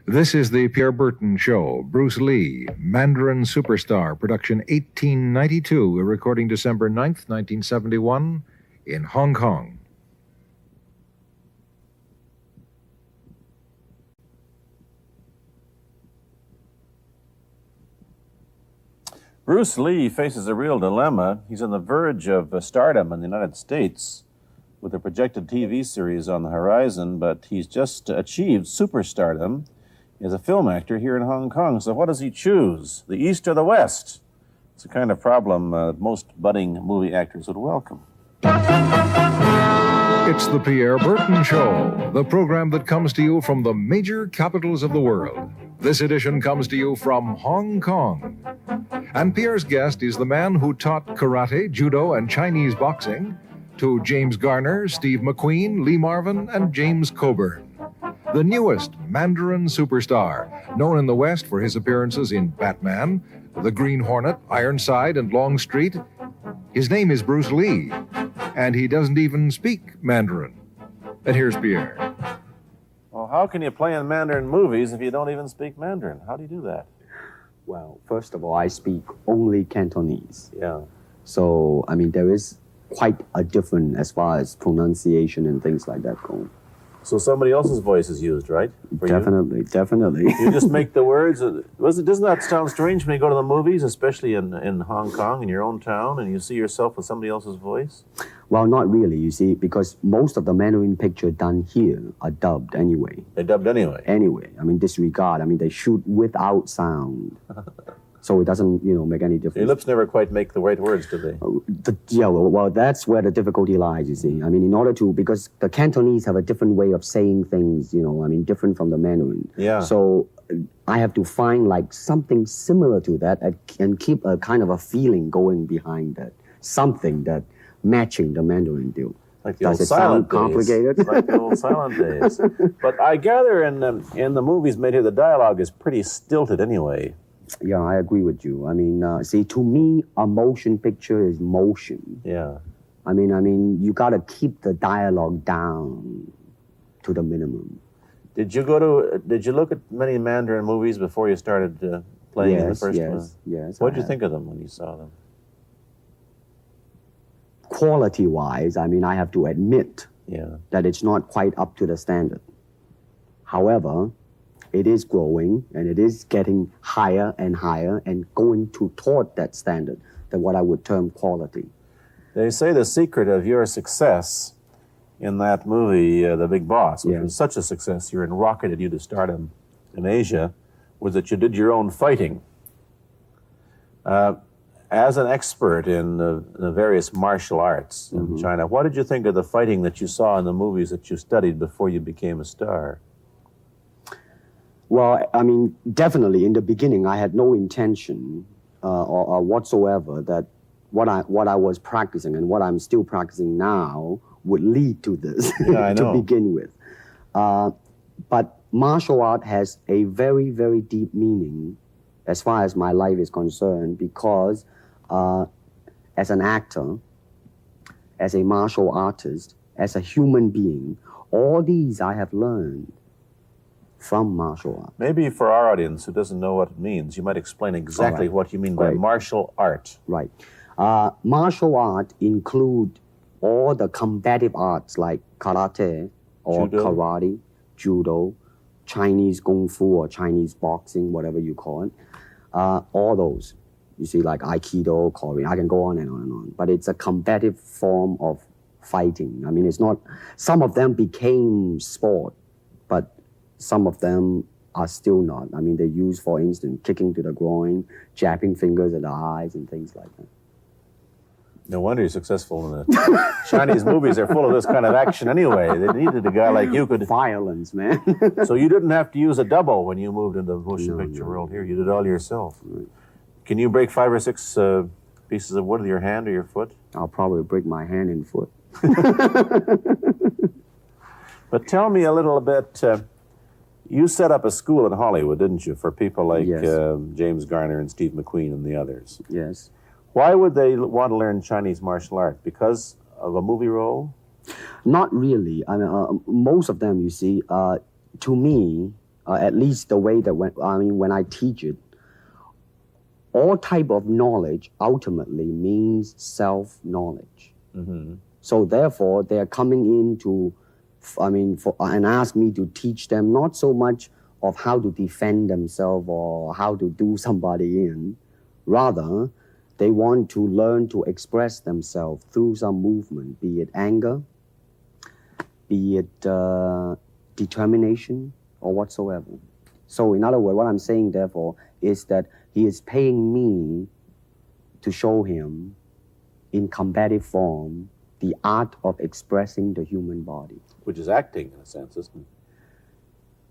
This is the Pierre Berton Show. Bruce Lee, Mandarin Superstar, production 1892, a recording December 9th, 1971, in Hong Kong. Bruce Lee faces a real dilemma. He's on the verge of stardom in the United States with a projected TV series on the horizon, but he's just achieved superstardom as a film actor here in Hong Kong. So what does he choose, the East or the West? It's a kind of problem most budding movie actors would welcome. It's the Pierre Berton Show, the program that comes to you from the major capitals of the world. This edition comes to you from Hong Kong. And Pierre's guest is the man who taught karate, judo, and Chinese boxing to James Garner, Steve McQueen, Lee Marvin, and James Coburn. The newest Mandarin superstar, known in the West for his appearances in Batman, The Green Hornet, Ironside, and Longstreet. His name is Bruce Lee, and he doesn't even speak Mandarin. And here's Pierre. Well, how can you play in Mandarin movies if you don't even speak Mandarin? How do you do that? Well, first of all, I speak only Cantonese. Yeah. So, there is quite a difference as far as pronunciation and things like that go. So somebody else's voice is used, right? For Definitely. You just make the words. Doesn't that sound strange when you go to the movies, especially in Hong Kong, in your own town, and you see yourself with somebody else's voice? Well, not really, you see, because most of the Mandarin pictures done here are dubbed anyway. They're dubbed anyway? Anyway. Disregard. They shoot without sound. So it doesn't, make any difference. Your lips never quite make the right words, do they? Well, that's where the difficulty lies, you see. In order to, because the Cantonese have a different way of saying things, different from the Mandarin. Yeah. So I have to find something similar to that and keep a kind of a feeling going behind that. Something that matching the Mandarin deal. Like the Does old it silent sound complicated? Days. Like the old silent days. But I gather in the movies made here, the dialogue is pretty stilted anyway. Yeah, I agree with you. See, to me, a motion picture is motion. Yeah. You got to keep the dialogue down to the minimum. Did you look at many Mandarin movies before you started playing in the first one? Yes. What did you think of them when you saw them? Quality-wise, I have to admit that it's not quite up to the standard. However, it is growing, and it is getting higher and higher and going toward that standard, that what I would term quality. They say the secret of your success in that movie, The Big Boss, which was such a success, you're rocketed you to stardom in Asia, was that you did your own fighting. As an expert in the various martial arts in China, what did you think of the fighting that you saw in the movies that you studied before you became a star? Well, definitely in the beginning, I had no intention or whatsoever that what I was practicing and what I'm still practicing now would lead to this to begin with. But martial art has a very, very deep meaning as far as my life is concerned, because as an actor, as a martial artist, as a human being, all these I have learned from martial art. Maybe for our audience who doesn't know what it means, you might explain exactly what you mean by martial art. Right. Martial art include all the combative arts like karate or karate, judo, Chinese kung fu or Chinese boxing, whatever you call it. All those. You see, like Aikido, Korean, I can go on and on and on. But it's a combative form of fighting. It's not, some of them became sport, but some of them are still not. They use, for instance, kicking to the groin, jabbing fingers at the eyes, and things like that. No wonder you're successful in the Chinese movies. Are full of this kind of action anyway. They needed a guy like you could... Violence, man. So you didn't have to use a double when you moved into the motion picture world here. You did it all yourself. Right. Can you break 5 or 6 pieces of wood with your hand or your foot? I'll probably break my hand and foot. But tell me a little bit... you set up a school in Hollywood, didn't you, for people like James Garner and Steve McQueen and the others? Yes. Why would they want to learn Chinese martial art? Because of a movie role? Not really. Most of them, you see, to me, At least the way that when I teach it, all type of knowledge ultimately means self-knowledge. Mm-hmm. So therefore, they are coming in to, and ask me to teach them not so much of how to defend themselves or how to do somebody in. Rather, they want to learn to express themselves through some movement, be it anger, be it determination, or whatsoever. So in other words, what I'm saying, therefore, is that he is paying me to show him in combative form the art of expressing the human body. Which is acting, in a sense, isn't it?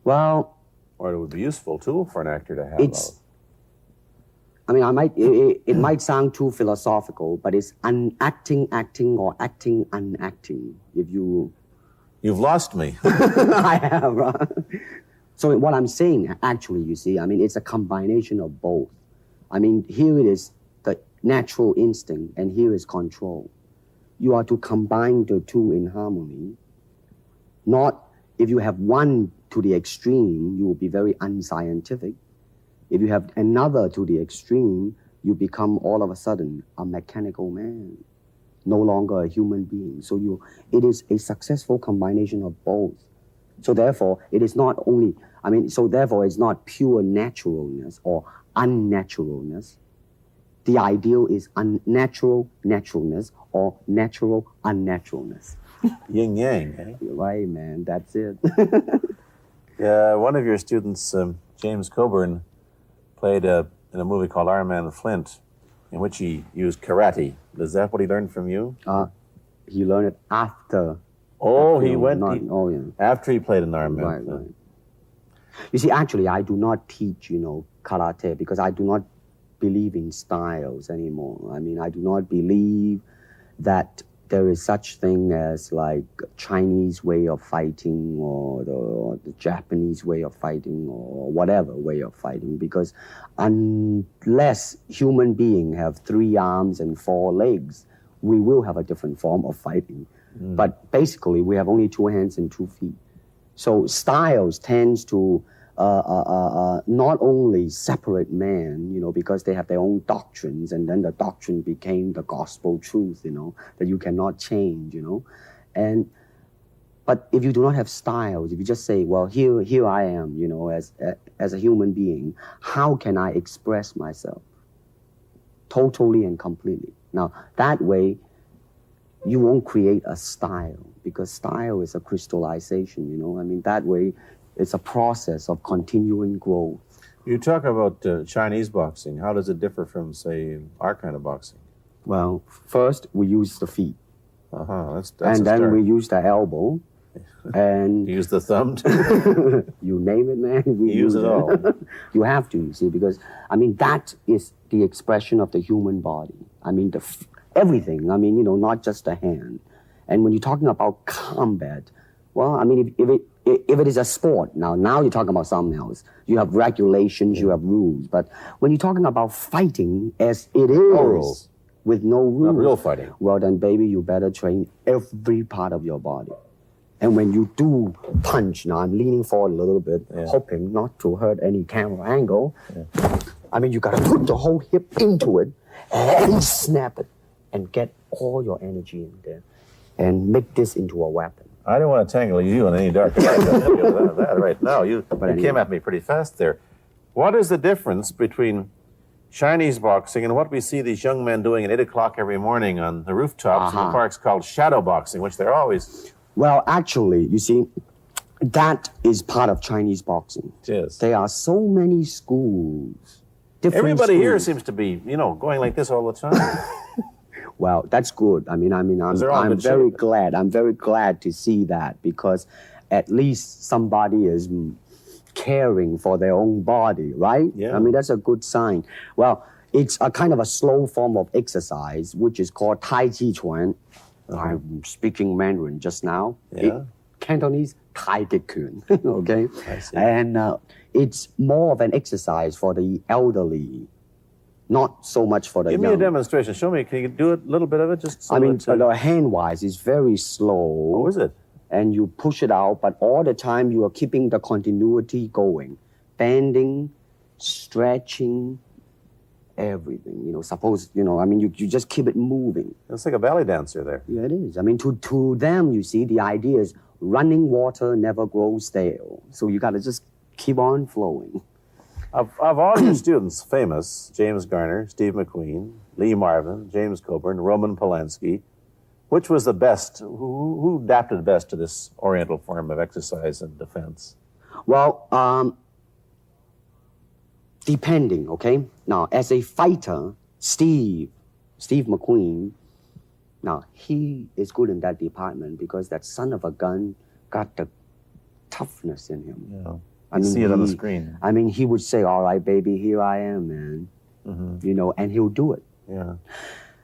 Well, or it would be a useful tool for an actor to have. It's, it might sound too philosophical, but it's acting or acting unacting. You've lost me. I have, right? So what I'm saying, actually, you see, it's a combination of both. Here it is the natural instinct, and here is control. You are to combine the two in harmony. Not, if you have one to the extreme, you will be very unscientific. If you have another to the extreme, you become all of a sudden a mechanical man, no longer a human being. So it is a successful combination of both. So therefore, it is not only, therefore it's not pure naturalness or unnaturalness. The ideal is unnatural naturalness or natural unnaturalness. Yin yang, eh? You're right, man. That's it. One of your students, James Coburn, played in a movie called Iron Man Flint, in which he used karate. Is that what he learned from you? He learned it after. Oh, after he played in Iron Man. Right. You see, actually, I do not teach, karate because I do not believe in styles anymore. I do not believe that there is such thing as like Chinese way of fighting or the Japanese way of fighting or whatever way of fighting, because unless human beings have 3 arms and 4 legs, we will have a different form of fighting. But basically, we have only 2 hands and 2 feet. So styles tends to not only separate man, because they have their own doctrines, and then the doctrine became the gospel truth, that you cannot change, But if you do not have styles, if you just say, well, here I am, as a human being, how can I express myself totally and completely? Now, that way, you won't create a style, because style is a crystallization, that way, it's a process of continuing growth. You talk about Chinese boxing. How does it differ from, say, our kind of boxing? Well, first we use the feet. That's and then we use the elbow. And you use the thumb too? You name it, man. We use it all. You have to, you see, because, that is the expression of the human body. Everything, not just the hand. And when you're talking about combat, well, if it is a sport, now you're talking about something else. You have regulations, you have rules. But when you're talking about fighting as it is, with no rules. Not real fighting. Well, then, baby, you better train every part of your body. And when you do punch, now I'm leaning forward a little bit, hoping not to hurt any camera angle. You got to put the whole hip into it and snap it and get all your energy in there and make this into a weapon. I didn't want to tangle you in any dark that right now. You came at me pretty fast there. What is the difference between Chinese boxing and what we see these young men doing at 8 o'clock every morning on the rooftops in the parks called shadow boxing, which they're always... Well, actually, you see, that is part of Chinese boxing. Yes. There are so many schools. Everybody here seems to be, going like this all the time. Well, that's good. I'm very glad. I'm very glad to see that, because at least somebody is caring for their own body, right? Yeah. That's a good sign. Well, it's a kind of a slow form of exercise, which is called Taiji Quan. I'm speaking Mandarin just now. Yeah. Cantonese, Taiji Quan. Okay? I see. And it's more of an exercise for the elderly. Not so much for the young. Give me a demonstration. Show me. Can you do a little bit of it? Just so the hand-wise is very slow. Oh, is it? and you push it out, but all the time you are keeping the continuity going, bending, stretching, everything. Suppose, you just keep it moving. It's like a ballet dancer there. Yeah, it is. To them, you see, the idea is running water never grows stale. So you got to just keep on flowing. Of all your students, famous, James Garner, Steve McQueen, Lee Marvin, James Coburn, Roman Polanski, which was the best? Who adapted best to this Oriental form of exercise and defense? Well, depending, okay? Now, as a fighter, Steve McQueen, now, he is good in that department because that son of a gun got the toughness in him. Yeah. You see it on the screen. He would say, all right, baby, here I am, man. Mm-hmm. And he'll do it. Yeah.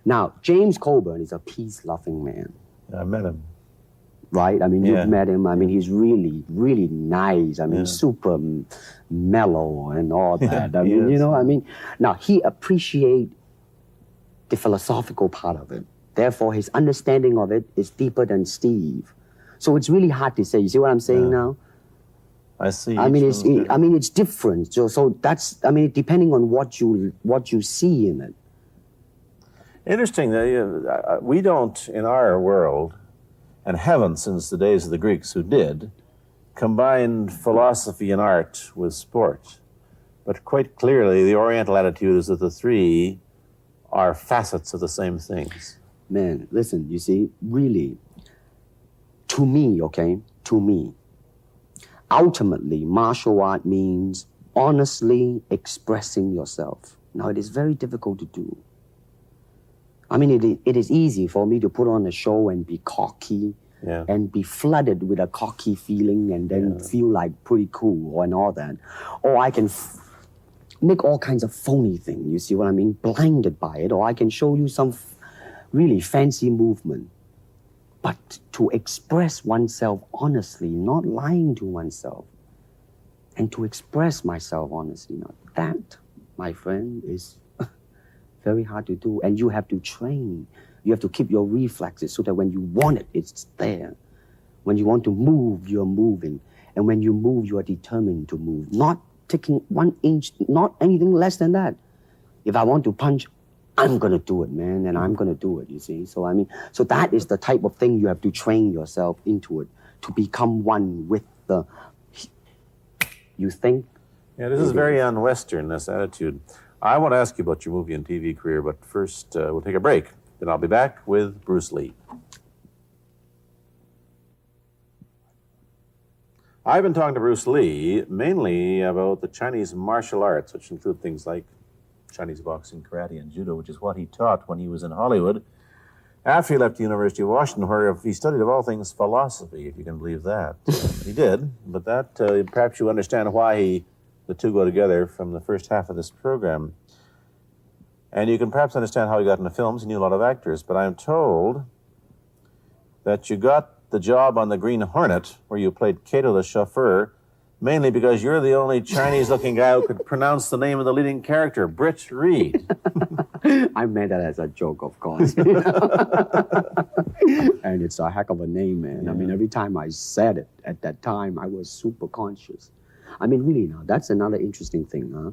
Now, James Coburn is a peace-loving man. I met him. Right? You've met him. He's really, really nice. Super mellow and all that. Now, he appreciates the philosophical part of it. Therefore, his understanding of it is deeper than Steve. So it's really hard to say. You see what I'm saying now? I see. It's different. So that's, depending on what you see in it. Interesting that we don't, in our world, and haven't since the days of the Greeks who did, combine philosophy and art with sport. But quite clearly, the Oriental attitude is that the three are facets of the same things. Man, listen, you see, really, to me, ultimately, martial art means honestly expressing yourself. Now, it is very difficult to do. It is easy for me to put on a show and be cocky and be flooded with a cocky feeling and then feel like pretty cool and all that. Or I can make all kinds of phony things, you see what I mean? Blinded by it. Or I can show you some really fancy movement. But to express oneself honestly, not lying to oneself, and to express myself honestly, now that, my friend, is very hard to do. And you have to train. You have to keep your reflexes so that when you want it, it's there. When you want to move, you're moving. And when you move, you are determined to move. Not taking 1 inch, not anything less than that. If I want to punch, I'm going to do it, man, and I'm going to do it, you see. So that is the type of thing you have to train yourself into it, to become one with the, you think? Yeah, this is very un-Western, this attitude. I want to ask you about your movie and TV career, but first we'll take a break. Then I'll be back with Bruce Lee. I've been talking to Bruce Lee mainly about the Chinese martial arts, which include things like Chinese boxing, karate, and judo, which is what he taught when he was in Hollywood. After he left the University of Washington, where he studied, of all things, philosophy, if you can believe that. He did, but that perhaps you understand why the two go together from the first half of this program. And you can perhaps understand how he got into films. He knew a lot of actors, but I'm told that you got the job on the Green Hornet, where you played Kato the chauffeur, mainly because you're the only Chinese-looking guy who could pronounce the name of the leading character, Britt Reed. I made that as a joke, of course. And it's a heck of a name, man. Yeah. Every time I said it at that time, I was super conscious. Really now, that's another interesting thing, huh?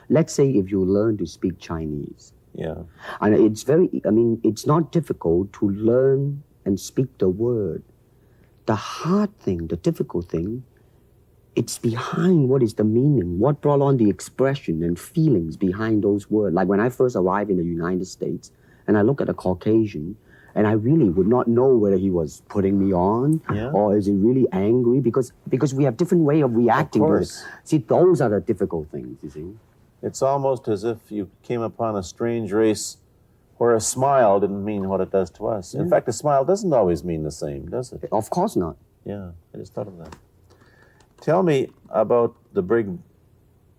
Let's say if you learn to speak Chinese. Yeah. And it's it's not difficult to learn and speak the word. The hard thing, the difficult thing, it's behind what is the meaning, what brought on the expression and feelings behind those words. Like when I first arrived in the United States and I look at a Caucasian and I really would not know whether he was putting me on or is he really angry because we have different way of reacting to it. See, those are the difficult things, you see. It's almost as if you came upon a strange race where a smile didn't mean what it does to us. In fact, a smile doesn't always mean the same, does it? Of course not. Yeah, I just thought of that. Tell me about the big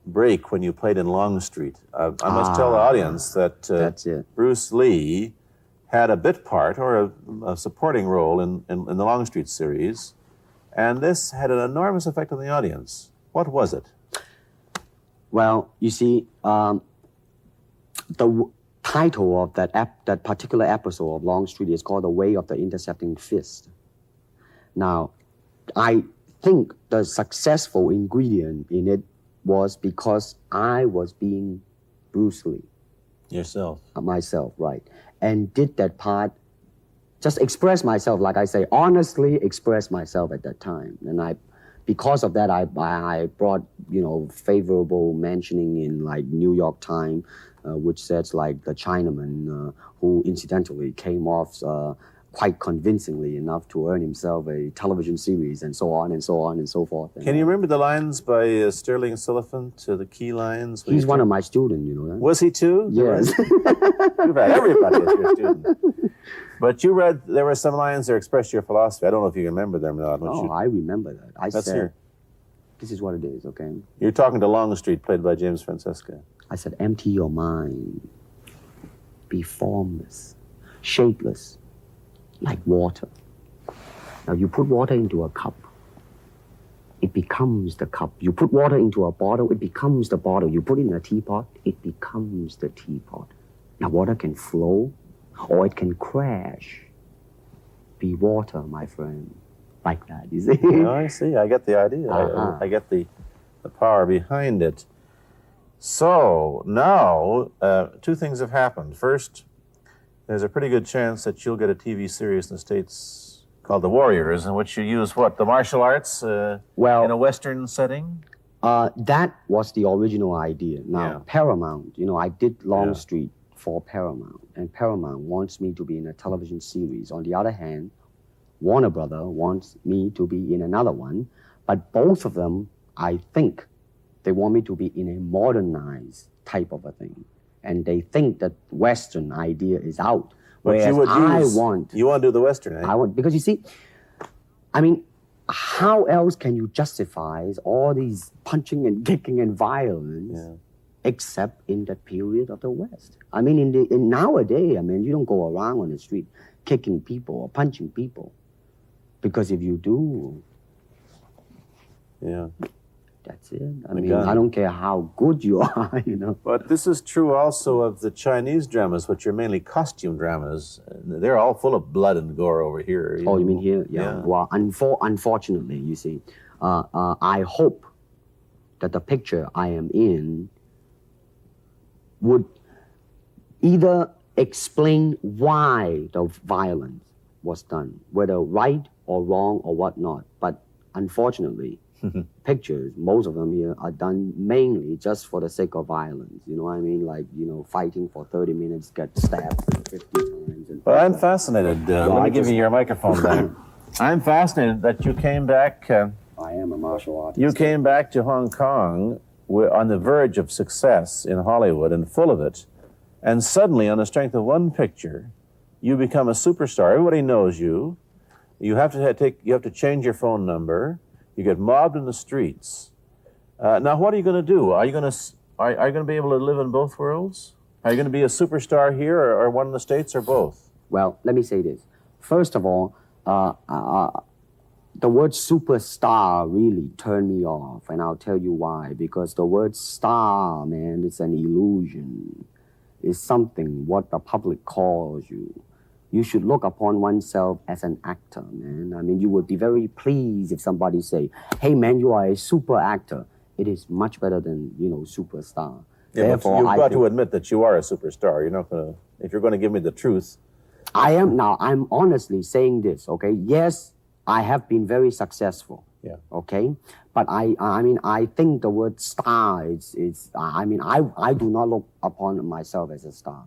break when you played in Longstreet. I must tell the audience that that's it. Bruce Lee had a bit part or a supporting role in the Longstreet series, and this had an enormous effect on the audience. What was it? Well, you see, the title of that particular episode of Longstreet is called The Way of the Intercepting Fist. Now, I think the successful ingredient in it was because I was being Bruce Lee. Yourself. Myself, right. And did that part, just express myself, like I say, honestly express myself at that time. And because of that, I brought, favorable mentioning in like New York Times, which says like the Chinaman who incidentally came off quite convincingly enough to earn himself a television series and so on and so on and so forth. Can you remember the lines by Sterling Siliphant, the key lines? He's one of my students, you know that? Was he too? Yes. You've had everybody as your student. But you read, there were some lines that expressed your philosophy. I don't know if you remember them or not. I remember that. Let's hear. This is what it is, okay? You're talking to Longstreet, played by James Francesca. I said, empty your mind. Be formless, shapeless, like water. Now you put water into a cup, it becomes the cup. You put water into a bottle, it becomes the bottle. You put it in a teapot, it becomes the teapot. Now water can flow or it can crash. Be water, my friend. Like that, you see? Oh, I see. I get the idea. I get the power behind it. So now, two things have happened. First, there's a pretty good chance that you'll get a TV series in the States called The Warriors, in which you use what? The martial arts in a Western setting? That was the original idea. Now, Paramount, I did Longstreet for Paramount, and Paramount wants me to be in a television series. On the other hand, Warner Brother wants me to be in another one, but both of them, I think, they want me to be in a modernized type of a thing. And they think that Western idea is out. But you want to do the Western, eh? I want, because you see, I mean, how else can you justify all these punching and kicking and violence except in that period of the West? I mean, in nowadays, I mean, you don't go around on the street kicking people or punching people. Because if you do, that's it. I mean, I don't care how good you are, But this is true also of the Chinese dramas, which are mainly costume dramas. They're all full of blood and gore over here. You mean here? Yeah. Well, unfortunately, you see, I hope that the picture I am in would either explain why the violence was done, whether right or wrong or whatnot. But unfortunately, pictures, most of them here, are done mainly just for the sake of violence. You know what I mean? Like, fighting for 30 minutes, get stabbed 50 times. Well, I'm fascinated. Let me give you your microphone back. I'm fascinated that you came back. I am a martial artist. You came back to Hong Kong on the verge of success in Hollywood and full of it. And suddenly, on the strength of one picture, you become a superstar. Everybody knows you. You have to change your phone number. You get mobbed in the streets. Now, what are you going to do? Are you going to be able to live in both worlds? Are you going to be a superstar here, or one in the States, or both? Well, let me say this. First of all, the word superstar really turned me off, and I'll tell you why. Because the word star, man, it's an illusion. It's something what the public calls you. You should look upon oneself as an actor, man. I mean, you would be very pleased if somebody say, hey, man, you are a super actor. It is much better than, superstar. Yeah, therefore, you've got to admit that you are a superstar. You're not going to, if you're going to give me the truth. I'm honestly saying this, okay? Yes, I have been very successful. Yeah. Okay? But I think the word star I do not look upon myself as a star.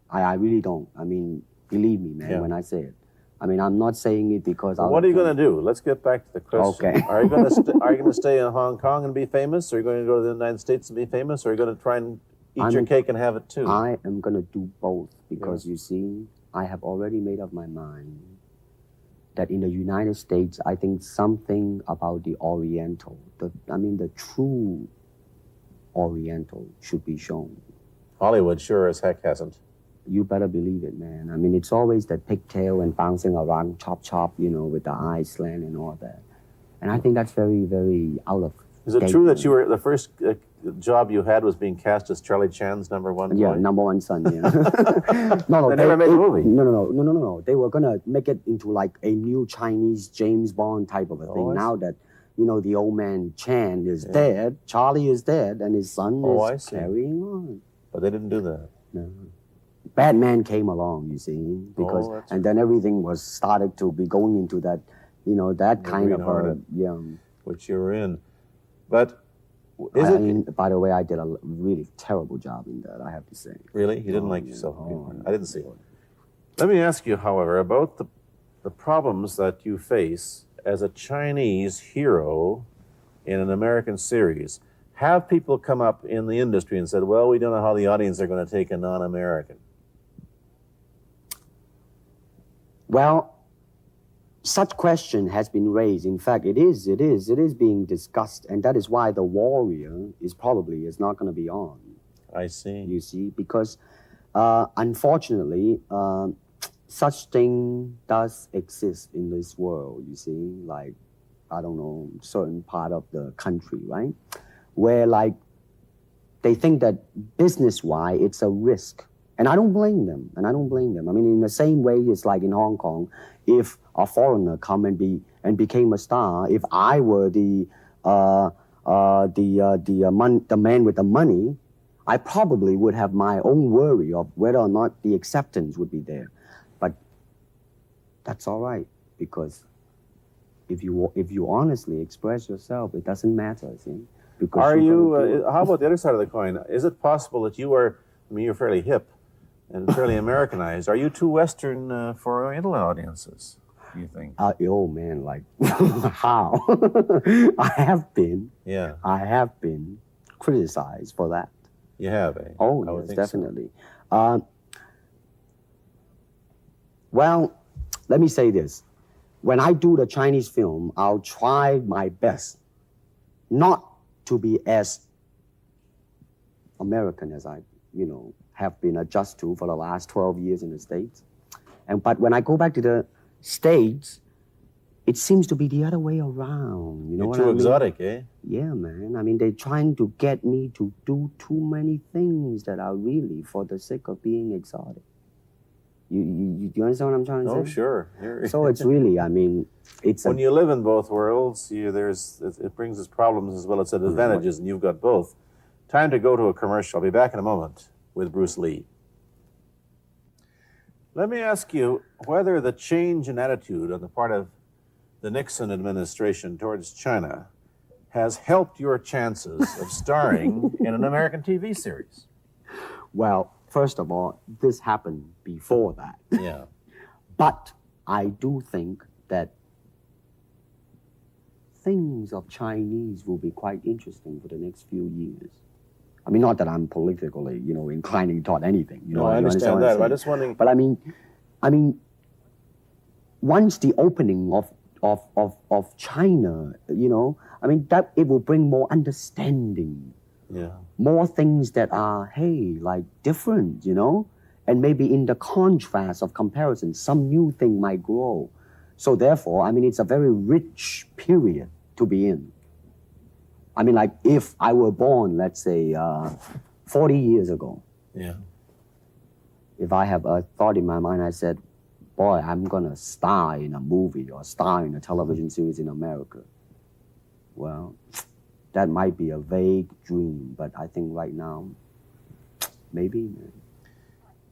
I really don't. I mean, believe me, man, when I say it. I mean, I'm not saying it because what are you going to do? Let's get back to the question. Okay. Are you going to stay in Hong Kong and be famous? Or are you going to go to the United States and be famous? Or are you going to try and eat your cake and have it too? I am going to do both because, you see, I have already made up my mind that in the United States, I think something about the Oriental, the true Oriental should be shown. Hollywood sure as heck hasn't. You better believe it, man. I mean, it's always that pigtail and bouncing around, chop, with the eyes slant and all that. And I think that's very, very out of Is it true that you were the first job you had was being cast as Charlie Chan's number one boy? Yeah, number one son, yeah. No, They never made a movie. No. They were going to make it into like a new Chinese James Bond type of a thing. Now that, the old man Chan is dead, Charlie is dead, and his son is carrying on. But they didn't do that. No. Batman came along, you see, because and then everything was started to be going into that, that kind of which you were in. But by the way, I did a really terrible job in that, I have to say. Really? You didn't like yourself? I didn't see it. Let me ask you, however, about the problems that you face as a Chinese hero in an American series. Have people come up in the industry and said, well, we don't know how the audience are going to take a non-American? Well, such question has been raised. In fact, it is being discussed, and that is why The Warrior is not going to be on. I see. You see, because unfortunately, such thing does exist in this world, you see, like, I don't know, certain part of the country, right? Where, like, they think that business-wise, it's a risk. And I don't blame them, I mean, in the same way, it's like in Hong Kong, if a foreigner come and became a star, if I were the man with the money, I probably would have my own worry of whether or not the acceptance would be there. But that's all right, because if you honestly express yourself, it doesn't matter, see? Because are you, how about the other side of the coin? Is it possible that you're fairly hip and fairly Americanized. Are you too Western for Oriental audiences, do you think? Oh, man, like, how? I have been criticized for that. You have, eh? Oh, yes, definitely. So. Well, let me say this. When I do the Chinese film, I'll try my best not to be as American as I, have been adjusted to for the last 12 years in the States. But when I go back to the States, it seems to be the other way around. You're too exotic, eh? Yeah, man. I mean, they're trying to get me to do too many things that are really for the sake of being exotic. You understand what I'm trying to say? Oh, sure. So it's really, I mean, it's when you live in both worlds, it brings us problems as well as advantages, and you've got both. Time to go to a commercial. I'll be back in a moment with Bruce Lee. Let me ask you whether the change in attitude on the part of the Nixon administration towards China has helped your chances of starring in an American TV series. Well, first of all, this happened before that. Yeah. But I do think that things of Chinese will be quite interesting for the next few years. I mean, not that I'm politically, inclining toward anything. I understand that. I'm just wondering. But I mean, once the opening of China, that it will bring more understanding. Yeah. More things that are, like different, and maybe in the contrast of comparison, some new thing might grow. So therefore, it's a very rich period to be in. I mean, like if I were born, let's say, 40 years ago. Yeah. If I have a thought in my mind, I said, boy, I'm going to star in a movie or star in a television series in America. Well, that might be a vague dream, but I think right now, maybe.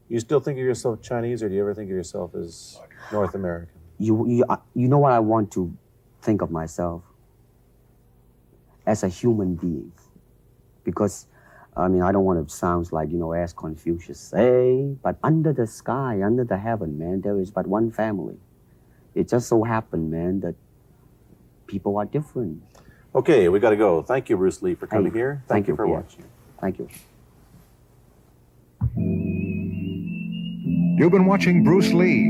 You still think of yourself Chinese, or do you ever think of yourself as North American? You know what I want to think of myself? As a human being. Because, I don't want to sound like, as Confucius say, but under the sky, under the heaven, man, there is but one family. It just so happened, man, that people are different. Okay, we got to go. Thank you, Bruce Lee, for coming here. Thank you for watching. Thank you. You've been watching Bruce Lee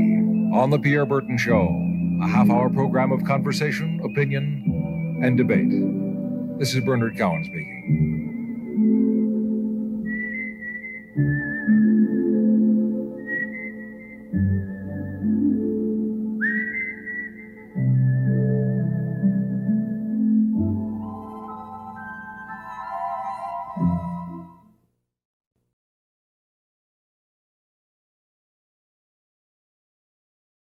on The Pierre Burton Show, a half-hour program of conversation, opinion, and debate. This is Bernard Cowan speaking.